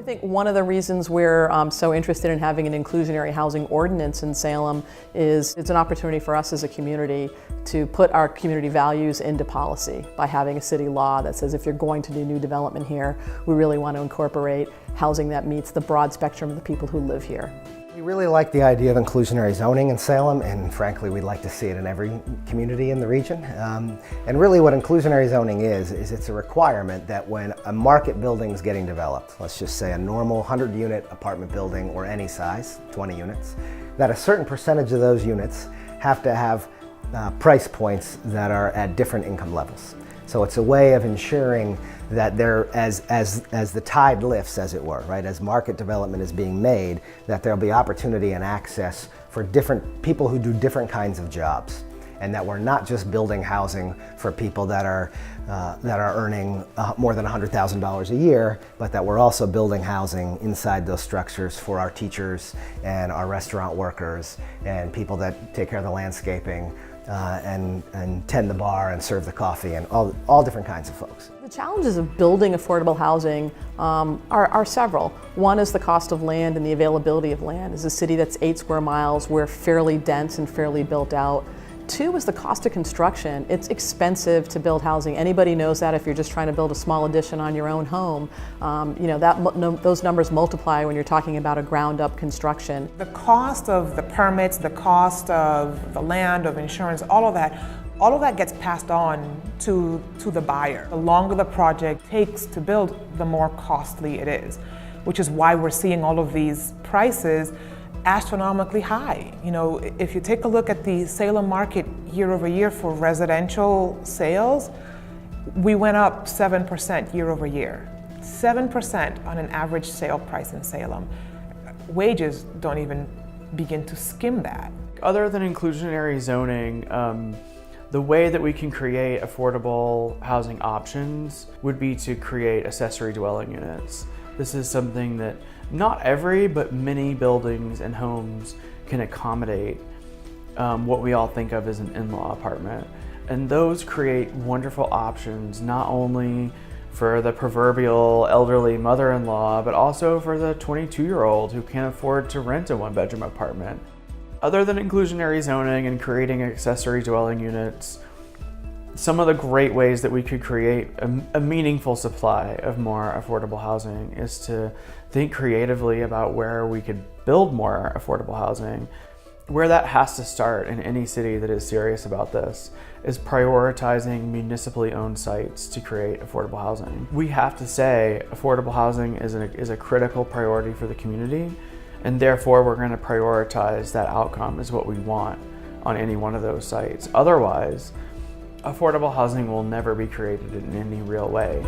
think one of the reasons we're so interested in having an inclusionary housing ordinance in Salem is it's an opportunity for us as a community to put our community values into policy by having a city law that says if you're going to do new development here, we really want to incorporate housing that meets the broad spectrum of the people who live here. We really like the idea of inclusionary zoning in Salem, and frankly we'd like to see it in every community in the region. And really what inclusionary zoning is it's a requirement that when a market building is getting developed, let's just say a normal 100-unit apartment building or any size, 20 units, that a certain percentage of those units have to have price points that are at different income levels. So it's a way of ensuring that there, as the tide lifts, as it were, right, as market development is being made, that there'll be opportunity and access for different people who do different kinds of jobs, and that we're not just building housing for people that are earning more than $100,000 a year, but that we're also building housing inside those structures for our teachers and our restaurant workers and people that take care of the landscaping. And tend the bar and serve the coffee and all different kinds of folks. The challenges of building affordable housing are several. One is the cost of land and the availability of land. As a city that's 8 square miles, we're fairly dense and fairly built out. 2 is the cost of construction. It's expensive to build housing. Anybody knows that if you're just trying to build a small addition on your own home. Those numbers multiply when you're talking about a ground-up construction. The cost of the permits, the cost of the land, of insurance, all of that gets passed on to the buyer. The longer the project takes to build, the more costly it is, which is why we're seeing all of these prices astronomically high. You know, if you take a look at the Salem market year over year for residential sales, we went up 7% year over year. 7% on an average sale price in Salem. Wages don't even begin to skim that. Other than inclusionary zoning, the way that we can create affordable housing options would be to create accessory dwelling units. This is something that not every, but many buildings and homes can accommodate what we all think of as an in-law apartment. And those create wonderful options, not only for the proverbial elderly mother-in-law, but also for the 22-year-old who can't afford to rent a 1-bedroom apartment. Other than inclusionary zoning and creating accessory dwelling units, some of the great ways that we could create a meaningful supply of more affordable housing is to think creatively about where we could build more affordable housing. Where that has to start in any city that is serious about this is prioritizing municipally owned sites to create affordable housing. We have to say affordable housing is a critical priority for the community, and therefore we're going to prioritize that outcome as what we want on any one of those sites. Otherwise, affordable housing will never be created in any real way.